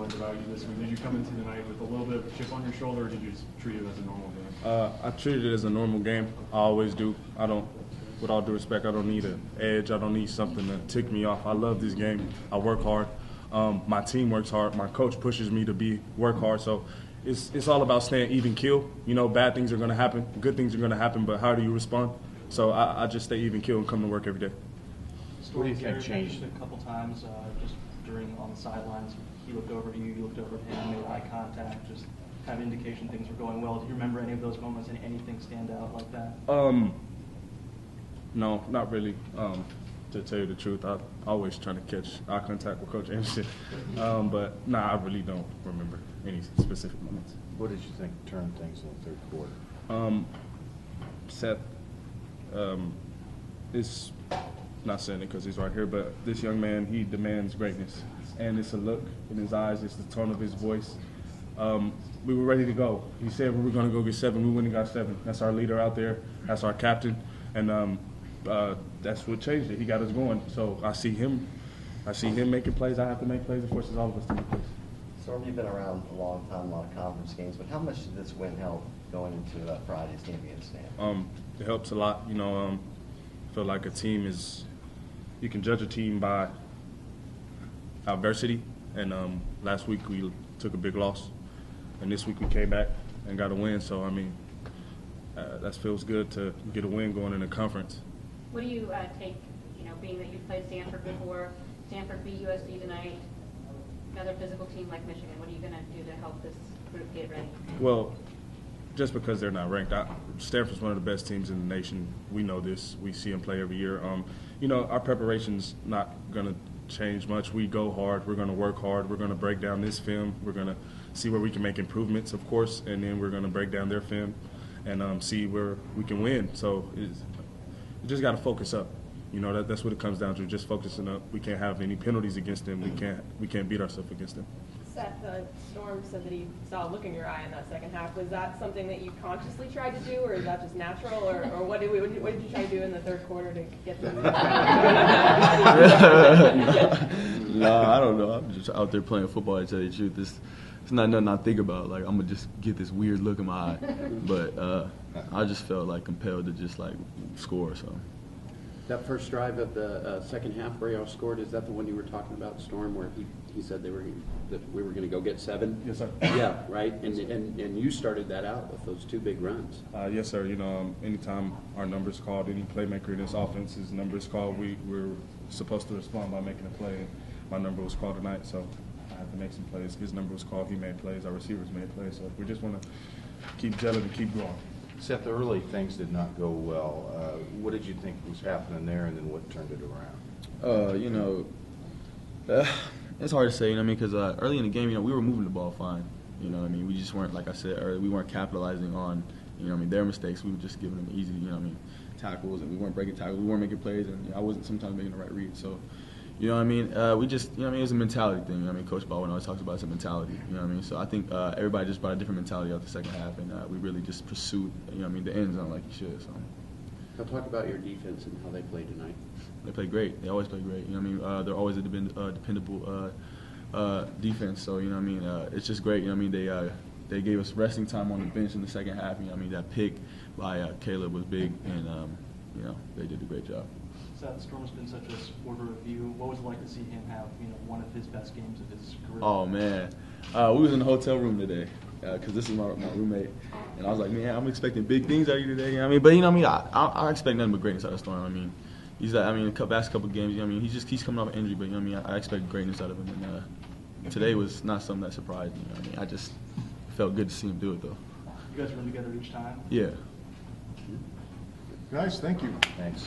learned about you this week? Did you come into the night with a little bit of a chip on your shoulder, or did you just treat it as a normal game? I treat it as a normal game. I always do. I don't, with all due respect, I don't need an edge. I don't need something to tick me off. I love this game. I work hard. My team works hard. My coach pushes me to work hard. So it's all about staying even keel. You know, bad things are going to happen. Good things are going to happen, but how do you respond? So I just stay even keel and come to work every day. What do you think changed? A couple times just on the sidelines. He looked over at you, you looked over at him, made eye contact, just kind of indication things were going well. Do you remember any of those moments, and anything stand out like that? No, not really. To tell you the truth, I always try to catch eye contact with Coach Anderson. But I really don't remember any specific moments. What did you think turned things in the third quarter? Seth is not saying it because he's right here, but this young man, he demands greatness. And it's a look in his eyes, it's the tone of his voice. We were ready to go. He said we were going to go get 7. We went and got 7. That's our leader out there. That's our captain. And that's what changed it. He got us going. So I see him making plays. I have to make plays. It forces all of us to make plays. Storm, you've been around a long time, a lot of conference games, but how much did this win help going into Friday's game against Stanford? It helps a lot. You know, I feel like a team is – you can judge a team by adversity. And last week we took a big loss. And this week we came back and got a win. So, I mean, that feels good to get a win going in a conference. What do you take, being that you've played Stanford before, Stanford beat USC tonight, another physical team like Michigan, what are you going to do to help this group get ready? Well, just because they're not ranked, Stanford's one of the best teams in the nation. We know this. We see them play every year. Our preparation's not going to change much. We go hard. We're going to work hard. We're going to break down this film. We're going to see where we can make improvements, of course, and then we're going to break down their film and see where we can win. So you just got to focus up. That's what it comes down to, just focusing up. We can't have any penalties against them. We can't beat ourselves against them. Seth, Storm said that he saw a look in your eye in that second half. Was that something that you consciously tried to do, or is that just natural, or what did you try to do in the third quarter to get them? No, I don't know. I'm just out there playing football, to tell you the truth. It's not nothing I think about. Like, I'm going to just get this weird look in my eye. But I just felt, compelled to just, score, so. That first drive of the second half where y'all scored, is that the one you were talking about, Storm, where he said that we were going to go get 7? Yes, sir. Yeah, right? And you started that out with those 2 big runs. Yes, sir. Anytime our number's called, any playmaker in this offense's number is called, we're supposed to respond by making a play. And my number was called tonight, so I had to make some plays. His number was called. He made plays. Our receivers made plays. So we just want to keep gelling and keep going. Seth, early things did not go well. What did you think was happening there, and then what turned it around? It's hard to say, because early in the game, we were moving the ball fine. We just weren't, like I said earlier, we weren't capitalizing on, their mistakes. We were just giving them easy, tackles, and we weren't breaking tackles. We weren't making plays, and I wasn't sometimes making the right read. So, we just, it was a mentality thing. Coach Baldwin always talks about it's a mentality. So I think everybody just brought a different mentality out the second half, and we really just pursued, the end zone like you should. So. Now talk about your defense and how they played tonight. They played great. They always play great. They're always a dependable defense. So it's just great. They gave us resting time on the bench in the second half. That pick by Caleb was big, and they did a great job. Seth, Storm's been such a supporter of you. What was it like to see him have one of his best games of his career? Oh man, we was in the hotel room today because this is my roommate, and I was like, man, I'm expecting big things out of you today. But I expect nothing but greatness out of Storm. He's like, the past couple games, he's coming off an injury, but I expect greatness out of him. And today was not something that surprised me. I just felt good to see him do it though. You guys run together each time? Yeah. Guys, thank you. Thanks.